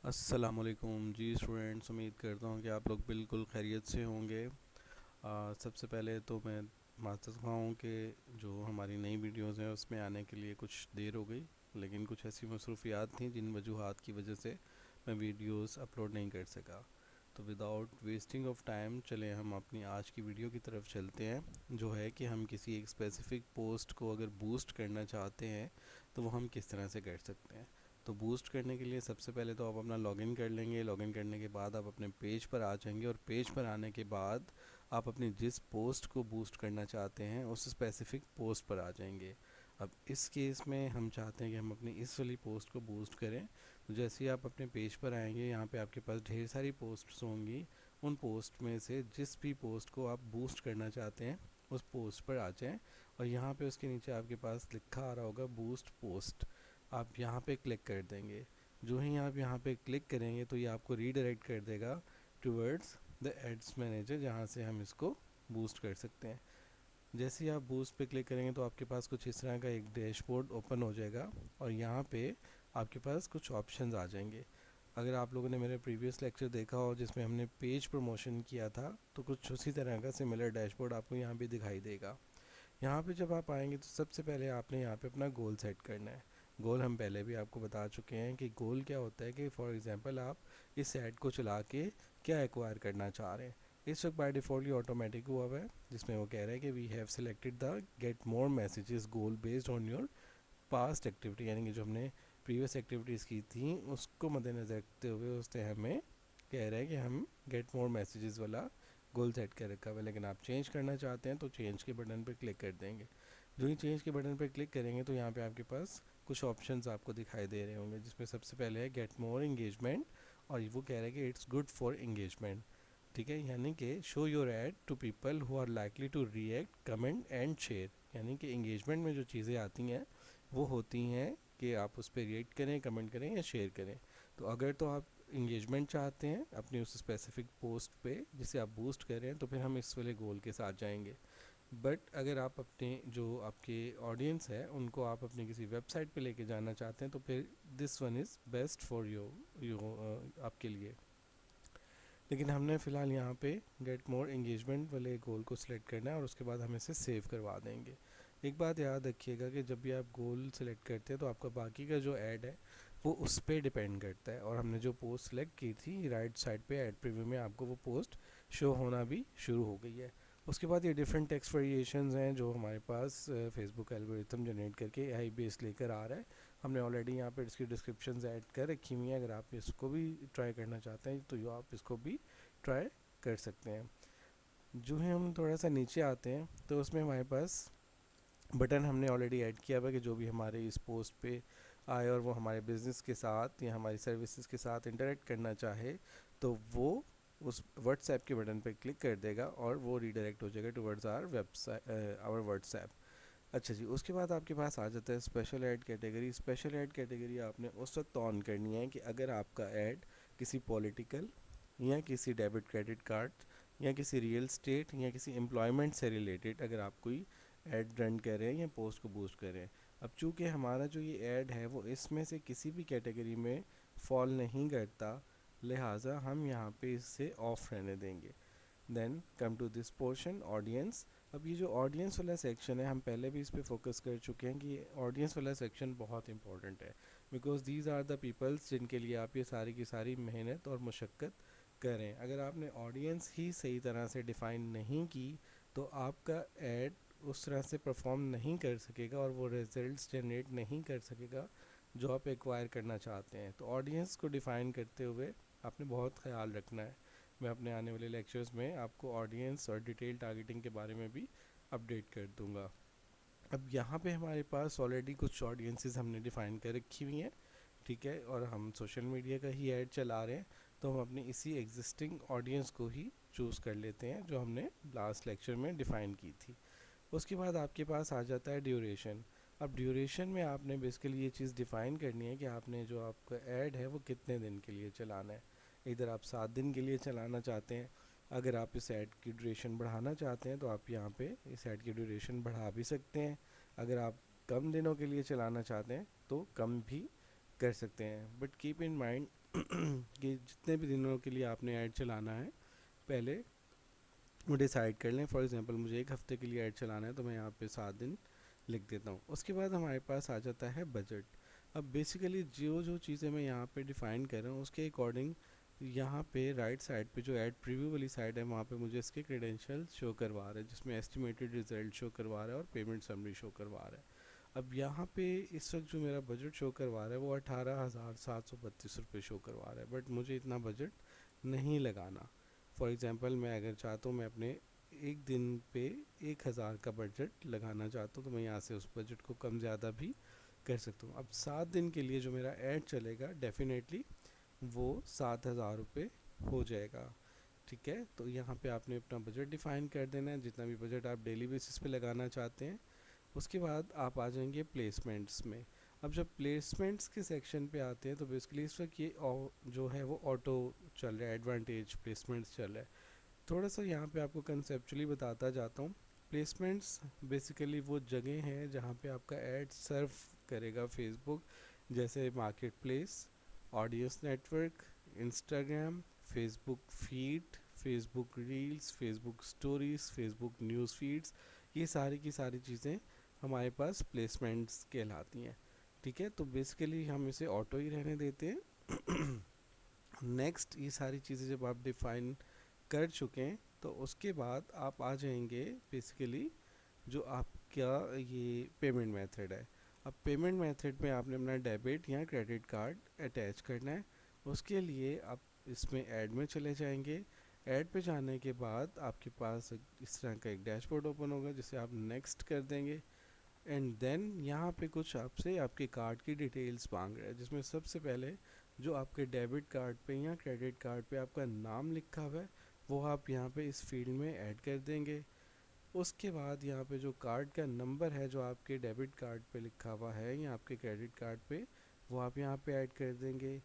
अस्सलामुअलैकुम जी स्टूडेंट्स, उम्मीद करता हूँ कि आप लोग बिल्कुल खैरियत से होंगे। सबसे पहले तो मैं माफ़ हूँ कि जो हमारी नई वीडियोस हैं उसमें आने के लिए कुछ देर हो गई, लेकिन कुछ ऐसी मसरूफियात थी जिन वजूहात की वजह से मैं वीडियोस अपलोड नहीं कर सका। तो विदाउट वेस्टिंग ऑफ टाइम चलें हम अपनी आज की वीडियो की तरफ चलते हैं, जो है कि हम किसी एक स्पेसिफ़िक पोस्ट को अगर बूस्ट करना चाहते हैं तो वो हम किस तरह से कर सकते हैं। तो बूस्ट करने के लिए सबसे पहले तो आप अपना लॉगिन कर लेंगे। लॉगिन करने के बाद आप अपने पेज पर आ जाएंगे और पेज पर आने के बाद आप अपनी जिस पोस्ट को बूस्ट करना चाहते हैं उस स्पेसिफ़िक पोस्ट पर आ जाएंगे। अब इस केस में हम चाहते हैं कि हम अपनी इस वाली पोस्ट को बूस्ट करें। तो जैसे ही आप अपने पेज पर आएंगे, यहाँ पे आपके पास ढेर सारी पोस्ट्स होंगी। उन पोस्ट में से जिस भी पोस्ट को आप बूस्ट करना चाहते हैं उस पोस्ट पर आ जाएं और यहाँ पे उसके नीचे आपके पास लिखा आ रहा होगा बूस्ट पोस्ट। आप यहाँ पे क्लिक कर देंगे। जो ही आप यहाँ पे क्लिक करेंगे तो ये आपको रीडायरेक्ट कर देगा टूवर्ड्स द एड्स मैनेजर, जहाँ से हम इसको बूस्ट कर सकते हैं। जैसे ही आप बूस्ट पे क्लिक करेंगे तो आपके पास कुछ इस तरह का एक डैशबोर्ड ओपन हो जाएगा और यहाँ पे आपके पास कुछ ऑप्शंस आ जाएंगे। अगर आप लोगों ने मेरे प्रीवियस लेक्चर देखा हो जिसमें हमने पेज प्रमोशन किया था, तो कुछ उसी तरह का सिमिलर डैशबोर्ड आपको यहाँ पे दिखाई देगा। यहाँ पे जब आप आएंगे तो सबसे पहले आपने यहाँ पे अपना गोल सेट करना है। गोल हम पहले भी आपको बता चुके हैं कि गोल क्या होता है, कि फॉर एग्जांपल आप इस ऐड को चला के क्या एक्वायर करना चाह रहे हैं। इस वक्त बाय डिफ़ॉल्ट ये ऑटोमेटिक हुआ हुआ है, जिसमें वो कह रहा है कि we have selected the get more messages goal based on your past activity, यानी कि जो हमने प्रीवियस एक्टिविटीज़ की थी उसको मद्देनज़र रखते हुए उसने हमें कह रहा है कि हम गेट मोर मैसेजेस वाला गोल सेट कर रखा हुआ है। लेकिन आप चेंज करना चाहते हैं तो चेंज के बटन पर क्लिक कर देंगे। जो ही चेंज के बटन पर क्लिक करेंगे तो यहाँ पे आपके पास कुछ ऑप्शंस आपको दिखाई दे रहे होंगे, जिसमें सबसे पहले है गेट मोर इंगेजमेंट, और वो कह रहा है कि इट्स गुड फॉर इंगेजमेंट। ठीक है, यानी कि show your ad to people who are likely to react comment and share. यानी कि इंगेजमेंट में जो चीज़ें आती हैं वो होती हैं कि आप उस पर रिएक्ट करें, कमेंट करें या शेयर करें। तो अगर तो आप इंगेजमेंट चाहते हैं अपनी उस स्पेसिफिक पोस्ट पे जिसे आप बूस्ट कर रहे हैं, तो फिर हम इस वाले गोल के साथ जाएंगे। बट अगर आप अपने जो आपके ऑडियंस है उनको आप अपनी किसी वेबसाइट पे लेके जाना चाहते हैं तो फिर this one is best for you आपके लिए। लेकिन हमने फ़िलहाल यहाँ पे गेट मोर इंगेजमेंट वाले गोल को सिलेक्ट करना है और उसके बाद हम इसे सेव करवा देंगे। एक बात याद रखिएगा कि जब भी आप गोल सेलेक्ट करते हैं तो आपका बाकी का जो ऐड है वो उस पर डिपेंड करता है, और हमने जो पोस्ट सेलेक्ट की थी राइट साइड पे ऐड प्रीव्यू में आपको वो पोस्ट शो होना भी शुरू हो गई है। उसके बाद ये डिफरेंट टेक्स्ट वेरिएशंस हैं जो हमारे पास फेसबुक एल्गोरिथम जनरेट करके एआई बेस लेकर आ रहा है। हमने ऑलरेडी यहाँ पे इसकी डिस्क्रिप्शंस ऐड कर रखी हुई हैं। अगर आप इसको भी ट्राई करना चाहते हैं तो आप इसको भी ट्राई कर सकते हैं। जो है हम थोड़ा सा नीचे आते हैं तो उसमें हमारे पास बटन हमने ऑलरेडी ऐड किया हुआ है कि जो भी हमारे इस पोस्ट पे आए और वो हमारे बिज़नेस के साथ या हमारी सर्विसेज के साथ इंटरेक्ट करना चाहे तो वो उस व्हाट्सएप के बटन पे क्लिक कर देगा और वो रीडायरेक्ट हो जाएगा towards our website, our WhatsApp. अच्छा जी, उसके बाद आपके पास आ जाता है special ad category. Special ad category आपने उस वक्त ऑन करनी है कि अगर आपका ऐड किसी पॉलिटिकल या किसी डेबिट क्रेडिट कार्ड या किसी रियल स्टेट या किसी एम्प्लॉयमेंट से रिलेटेड अगर आप कोई ऐड रन कर रहे हैं या पोस्ट को बूस्ट कर रहे हैं। अब चूँकि हमारा जो ये ऐड है वो इसमें से किसी भी कैटेगरी में फॉल नहीं करता, लिहाजा हम यहाँ पे इससे ऑफ रहने देंगे। Then come to this portion audience. अब ये जो ऑडियंस वाला सेक्शन है हम पहले भी इस पर फोकस कर चुके हैं कि ऑडियंस वाला सेक्शन बहुत इंपॉर्टेंट है, because these are the peoples जिनके लिए आप ये सारी की सारी मेहनत और मशक्क़त करें। अगर आपने ऑडियंस ही सही तरह से डिफ़ाइन नहीं की तो आपका ऐड उस तरह से परफॉर्म नहीं कर सकेगा और वो रिजल्ट्स जनरेट नहीं कर सकेगा जो आप एक्वायर करना चाहते हैं। तो ऑडियंस को डिफ़ाइन करते हुए आपने बहुत ख्याल रखना है। मैं अपने आने वाले लेक्चर्स में आपको ऑडियंस और डिटेल टारगेटिंग के बारे में भी अपडेट कर दूंगा। अब यहाँ पे हमारे पास ऑलरेडी कुछ ऑडियंसेस हमने डिफ़ाइन कर रखी हुई हैं, ठीक है, और हम सोशल मीडिया का ही ऐड चला रहे हैं तो हम अपनी इसी एग्जिस्टिंग ऑडियंस को ही चूज़ कर लेते हैं जो हमने लास्ट लेक्चर में डिफ़ाइन की थी। उसके बाद आपके पास आ जाता है ड्यूरेशन। अब ड्यूरेशन में आपने बेसिकली ये चीज़ डिफ़ाइन करनी है कि आपने जो आपका ऐड है वो कितने दिन के लिए चलाना है। इधर आप 7 दिन के लिए चलाना चाहते हैं। अगर आप इस ऐड की ड्यूरेशन बढ़ाना चाहते हैं तो आप यहाँ पे इस ऐड की ड्यूरेशन बढ़ा भी सकते हैं। अगर आप कम दिनों के लिए चलाना चाहते हैं तो कम भी कर सकते हैं। बट कीप इन माइंड कि जितने भी दिनों के लिए आपने ऐड चलाना है पहले वो डिसाइड कर लें। फॉर एग्जांपल मुझे एक हफ़्ते के लिए ऐड चलाना है तो मैं यहाँ पे 7 दिन लिख देता हूँ। उसके बाद हमारे पास आ जाता है बजट। अब बेसिकली जो जो चीज़ें मैं यहाँ पे डिफ़ाइन कर रहा हूँ उसके अकॉर्डिंग यहाँ पे राइट साइड पे जो ऐड प्रीव्यू वाली साइड है वहाँ पे मुझे इसके क्रेडेंशियल शो करवा रहा है, जिसमें एस्टिमेटेड रिजल्ट शो करवा रहा है और पेमेंट समरी शो करवा रहा है। अब यहाँ पे इस वक्त जो मेरा बजट शो करवा रहा है वो 18,732 रुपये शो करवा रहा है, बट मुझे इतना बजट नहीं लगाना। फॉर एग्ज़ाम्पल मैं अगर चाहता हूँ मैं अपने एक दिन पे 1,000 का बजट लगाना चाहता हूँ तो मैं यहाँ से उस बजट को कम ज़्यादा भी कर सकता हूँ। अब 7 दिन के लिए जो मेरा ऐड चलेगा डेफिनेटली वो 7,000 रुपये हो जाएगा। ठीक है, तो यहाँ पे आपने अपना बजट डिफ़ाइन कर देना है, जितना भी बजट आप डेली बेसिस पे लगाना चाहते हैं। उसके बाद आप आ जाएंगे प्लेसमेंट्स में। अब जब प्लेसमेंट्स के सेक्शन पे आते हैं तो बेसिकली इस वक्त ये जो है वो ऑटो चल रहा है, एडवांटेज प्लेसमेंट्स चल रहा है। थोड़ा सा यहाँ पे आपको कंसेप्चुअली बताता जाता हूँ। प्लेसमेंट्स बेसिकली वो जगह हैं जहाँ पे आपका ऐड सर्व करेगा फेसबुक, जैसे market place, audience network, Instagram, Facebook feed, Facebook reels, Facebook stories, Facebook news feeds, ये सारी की सारी चीज़ें हमारे पास प्लेसमेंट्स कहलाती हैं। ठीक है, तो बेसिकली हम इसे ऑटो ही रहने देते हैं। नेक्स्ट ये सारी चीज़ें जब आप डिफाइन कर चुके हैं तो उसके बाद आप आ जाएंगे बेसिकली जो आपका ये पेमेंट मेथड है। अब पेमेंट मेथड में आपने अपना डेबिट या क्रेडिट कार्ड अटैच करना है। उसके लिए आप इसमें ऐड में चले जाएंगे। ऐड पे जाने के बाद आपके पास इस तरह का एक डैशबोर्ड ओपन होगा जिसे आप नेक्स्ट कर देंगे। एंड देन यहाँ पे कुछ आपसे आपके कार्ड की डिटेल्स मांग रहा है, जिसमें सबसे पहले जो आपके डेबिट कार्ड पे या क्रेडिट कार्ड पे आपका नाम लिखा हुआ है वो आप यहाँ पे इस फील्ड में ऐड कर देंगे। उसके बाद यहाँ पे जो कार्ड का नंबर है जो आपके डेबिट कार्ड पे लिखा हुआ है या आपके क्रेडिट कार्ड पे, वो आप यहाँ पे ऐड कर देंगे।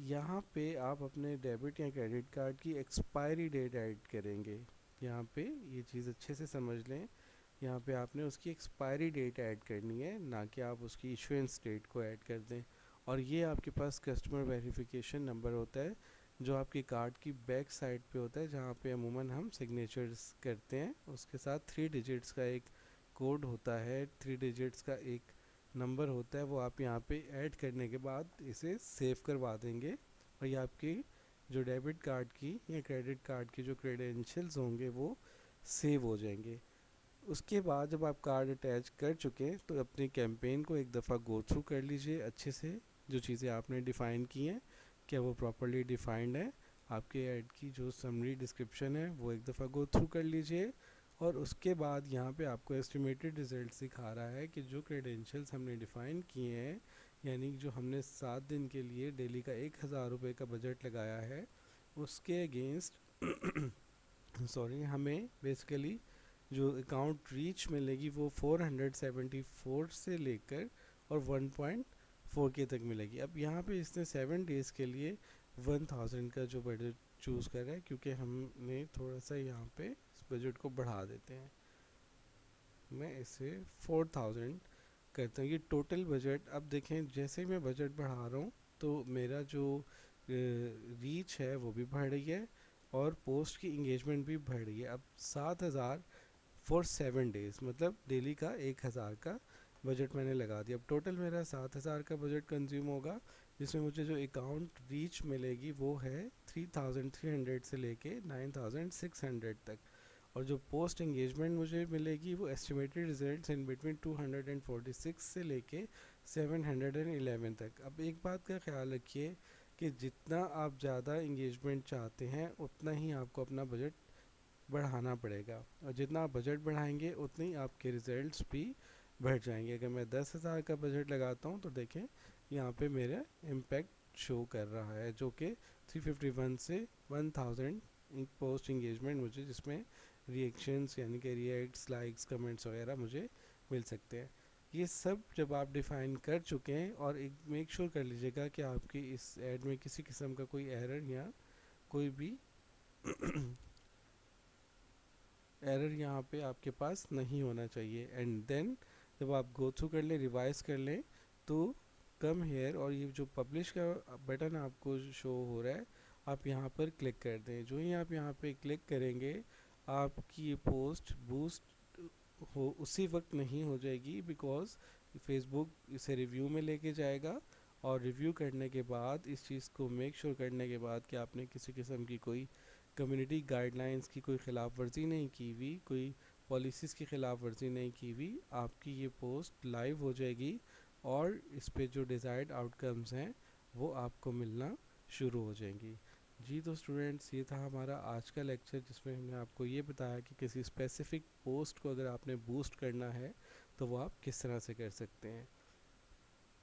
यहाँ पे आप अपने डेबिट या क्रेडिट कार्ड की एक्सपायरी डेट ऐड करेंगे। यहाँ पे ये चीज़ अच्छे से समझ लें, यहाँ पे आपने उसकी एक्सपायरी डेट ऐड करनी है, ना कि आप उसकी इशुएंस डेट को ऐड कर दें। और ये आपके पास कस्टमर वेरिफिकेशन नंबर होता है जो आपकी कार्ड की बैक साइड पे होता है, जहाँ पे अमूमन हम सिग्नेचर्स करते हैं। उसके साथ 3 डिजिट्स का एक कोड होता है, 3 डिजिट्स का एक नंबर होता है, वो आप यहाँ पे ऐड करने के बाद इसे सेव करवा देंगे और ये आपकी जो डेबिट कार्ड की या क्रेडिट कार्ड की जो क्रेडेंशियल्स होंगे वो सेव हो जाएंगे। उसके बाद जब आप कार्ड अटैच कर चुके हैं तो अपनी कैंपेन को एक दफ़ा गो थ्रू कर लीजिए अच्छे से। जो चीज़ें आपने डिफ़ाइन की हैं क्या वो प्रॉपरली डिफ़ाइंड है, आपके ऐड की जो समरी डिस्क्रिप्शन है वो एक दफ़ा गो थ्रू कर लीजिए। और उसके बाद यहाँ पे आपको एस्टिमेटेड रिजल्ट दिखा रहा है कि जो क्रेडेंशियल्स हमने डिफ़ाइन किए हैं, यानी जो हमने 7 दिन के लिए डेली का 1,000 रुपये का बजट लगाया है उसके अगेंस्ट सॉरी हमें बेसिकली जो अकाउंट रीच मिलेगी वो 474 से लेकर और 1.4 के तक मिलेगी। अब यहाँ पे इसने 7 डेज़ के लिए 1,000 का जो बजट चूज़ करा है, क्योंकि हमने थोड़ा सा यहाँ पे इस बजट को बढ़ा देते हैं। मैं इसे 4,000 करता हूँ। ये टोटल बजट, अब देखें जैसे ही मैं बजट बढ़ा रहा हूँ तो मेरा जो रीच है वो भी बढ़ रही है और पोस्ट की इंगेजमेंट भी बढ़ रही है। अब 7,000 फॉर 7 डेज़ मतलब डेली का 1,000 का बजट मैंने लगा दिया। अब टोटल मेरा 7,000 का बजट कंज्यूम होगा, जिसमें मुझे जो अकाउंट रीच मिलेगी वो है 3,300 से लेके 9,600 तक। और जो पोस्ट एंगेजमेंट मुझे मिलेगी वो एस्टिमेटेड रिजल्ट्स इन बिटवीन 246 से लेके 711 तक। अब एक बात का ख्याल रखिए कि जितना आप ज़्यादा इंगेजमेंट चाहते हैं उतना ही आपको अपना बजट बढ़ाना पड़ेगा, और जितना आप बजट बढ़ाएंगे उतने ही आपके रिजल्ट्स भी बढ़ जाएंगे। अगर मैं 10,000 का बजट लगाता हूँ तो देखें यहाँ पे मेरा इम्पैक्ट शो कर रहा है, जो कि 351 से 1,000 पोस्ट इंगेजमेंट मुझे, जिसमें रिएक्शंस यानी कि रिएक्ट्स, लाइक्स, कमेंट्स वगैरह मुझे मिल सकते हैं। ये सब जब आप डिफ़ाइन कर चुके हैं, और एक मेक श्योर कर लीजिएगा कि आपकी इस ऐड में किसी किस्म का कोई एरर या कोई भी एरर यहाँ पे आपके पास नहीं होना चाहिए। एंड देन जब आप गो थ्रू कर लें, रिवाइज कर लें, तो कम हेयर और ये जो पब्लिश का बटन आपको शो हो रहा है, आप यहाँ पर क्लिक कर दें। जो ही आप यहाँ पे क्लिक करेंगे, आपकी ये पोस्ट बूस्ट हो उसी वक्त नहीं हो जाएगी, बिकॉज़ फेसबुक इसे रिव्यू में लेके जाएगा, और रिव्यू करने के बाद इस चीज़ को मेक श्योर करने के बाद कि आपने किसी किस्म की कोई कम्युनिटी गाइडलाइंस की कोई ख़िलाफ़ वर्जी नहीं की हुई, कोई पॉलिसीज़ की ख़िलाफ़ वर्जी नहीं की हुई, आपकी ये पोस्ट लाइव हो जाएगी और इस पे जो डिज़ायर्ड आउटकम्स हैं वो आपको मिलना शुरू हो जाएंगी। जी तो स्टूडेंट्स, ये था हमारा आज का लेक्चर, जिसमें हमने आपको ये बताया कि किसी स्पेसिफ़िक पोस्ट को अगर आपने बूस्ट करना है तो वो आप किस तरह से कर सकते हैं।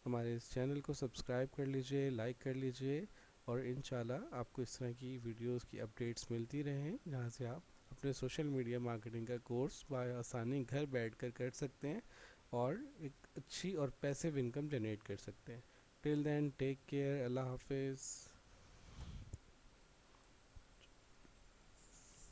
हमारे इस चैनल को सब्सक्राइब कर लीजिए, लाइक कर लीजिए, और इंशाल्लाह आपको इस तरह की वीडियोस की अपडेट्स मिलती रहें, जहाँ से आप अपने सोशल मीडिया मार्केटिंग का कोर्स आसानी घर बैठकर कर सकते हैं और एक अच्छी और पैसिव इनकम जनरेट कर सकते हैं। टिल देन टेक केयर, अल्लाह हाफिज़।